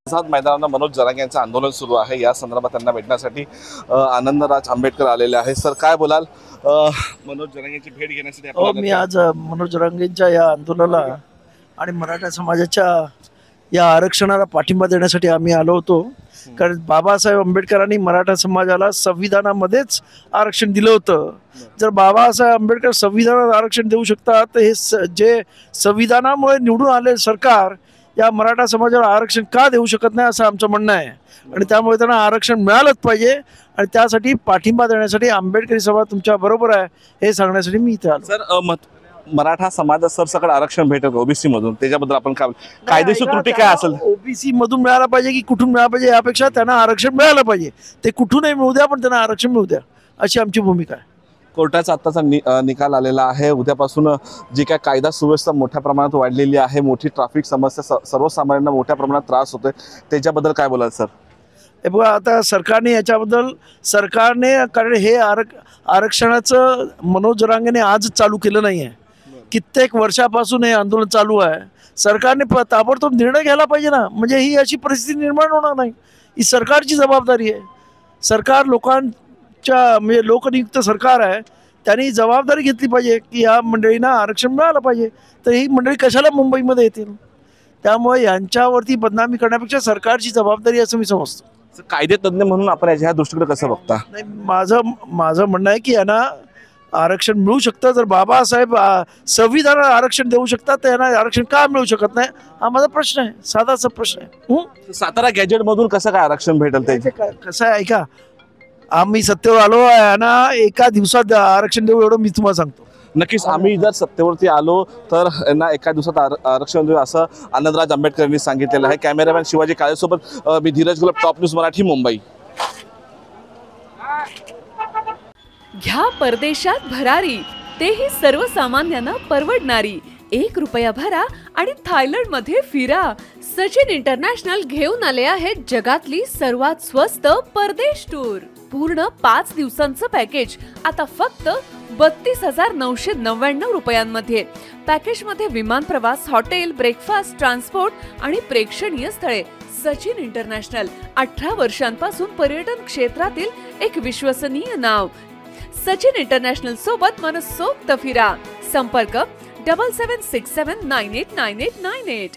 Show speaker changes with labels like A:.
A: आझाद मैदानावर मनोज जरांगे यांचं आंदोलन सुरू आहे। या संदर्भात त्यांना भेटण्यासाठी आनंदराज आंबेडकर आलेले आहे। सर काय बोलाल मनोज जरांगेंची भेट घेण्यासाठी आपण
B: मी आज मनोज जरांगेंच्या या आंदोलनाला आणि मराठा समाजाच्या या आरक्षणाला पाठिंबा देण्यासाठी आम्ही आलो होतो। कारण बाबासाहेब आंबेडकरांनी मराठा समाजाला संविधानामध्येच आरक्षण दिलं होतं। जर बाबासाहेब आंबेडकर संविधानात आरक्षण देऊ शकतात तर हे जे संविधानामुळे निवडून आले सरकार या मराठा समाजाला आरक्षण का देऊ शकत नाही असं आमचं म्हणणं आहे। आणि त्यामुळे त्यांना आरक्षण मिळालंच पाहिजे आणि त्यासाठी पाठिंबा देण्यासाठी आंबेडकरी सभा तुमच्या बरोबर आहे हे सांगण्यासाठी मी इथे आलो।
A: सर मराठा समाजात सरसकट आरक्षण भेटेल ओबीसी मधून, त्याच्याबद्दल आपण कायदेशीर त्रुटी काय असेल?
B: ओबीसी मधून मिळायला पाहिजे की कुठून मिळायला पाहिजे यापेक्षा त्यांना आरक्षण मिळायला पाहिजे। ते कुठूनही मिळू द्या पण त्यांना आरक्षण मिळू द्या अशी आमची भूमिका आहे।
A: कोर्टाचा आत्ताचा निकाल आलेला आहे। उद्यापासून जी काय कायदा सुव्यवस्था मोठ्या प्रमाणात वाढलेली आहे, मोठी ट्रॅफिक समस्या सर्वसामान्यांना मोठ्या प्रमाणात त्रास होतोय, त्याच्याबद्दल काय बोलाल सर?
B: हे बघा आता सरकारने याच्याबद्दल कारण हे आरक्षणाचं मनोज जरांगेने आज चालू केलं नाही आहे। कित्येक वर्षापासून हे आंदोलन चालू आहे। सरकारने ताबडतोब निर्णय घ्यायला पाहिजे ना, म्हणजे ही अशी परिस्थिती निर्माण होणार नाही। ही सरकारची जबाबदारी आहे। सरकार लोकांच्या म्हणजे लोकनियुक्त सरकार आहे, त्यांनी जबाबदारी घेतली पाहिजे की या मंडळींना आरक्षण मिळालं पाहिजे। तर ही मंडळी कशाला मुंबईमध्ये येतील? त्यामुळे यांच्यावरती बदनामी करण्यापेक्षा सरकारची जबाबदारी असं मी समजतो।
A: कायदे तज्ञ म्हणून आपण ह्या दृष्टीकडे कसं बघता?
B: नाही, माझं म्हणणं आहे की यांना आरक्षण मिळू शकतं। जर बाबासाहेब संविधानात आरक्षण देऊ शकतात तर यांना आरक्षण का मिळू शकत नाही हा माझा प्रश्न आहे, साधाचा प्रश्न आहे।
A: सातारा गॅजेट मधून कसं काय आरक्षण भेटेल? त्याचे
B: कसं आहे ऐका, आम्ही सत्तेवर आलो यांना एका दिवसात आरक्षण देऊ एवढं मी तुम्हाला सांगतो।
A: नक्कीच आम्ही जर सत्तेवरती आलो तर यांना एका दिवसात आरक्षण देऊ असं आनंदराज आंबेडकर यांनी सांगितलेलं आहे। कॅमेरामॅन शिवाजी काळेसोबत मी धीरज गुलाब, टॉप न्यूज मराठी, मुंबई।
C: घ्या परदेशात भरारी, तेही सर्वसामान्यांना परवडणारी। 1 रुपया भरा आणि थायलंड मध्ये फिरा। सचिन इंटरनॅशनल घेऊन आले आहेत जगातली सर्वात स्वस्त परदेश टूर। पूर्ण 5 दिवसांचं पॅकेज आता फक्त 32,999 रुपयांमध्ये। पॅकेज मध्ये विमान प्रवास, हॉटेल, ब्रेकफास्ट, ट्रान्सपोर्ट आणि प्रेक्षणीय स्थळे। सचिन इंटरनॅशनल 18 वर्षांपासून पर्यटन क्षेत्रातील एक विश्वसनीय नाव। सचिन इंटरनॅशनल सोबत मनसोक्त फिरा। संपर्क 7767989898।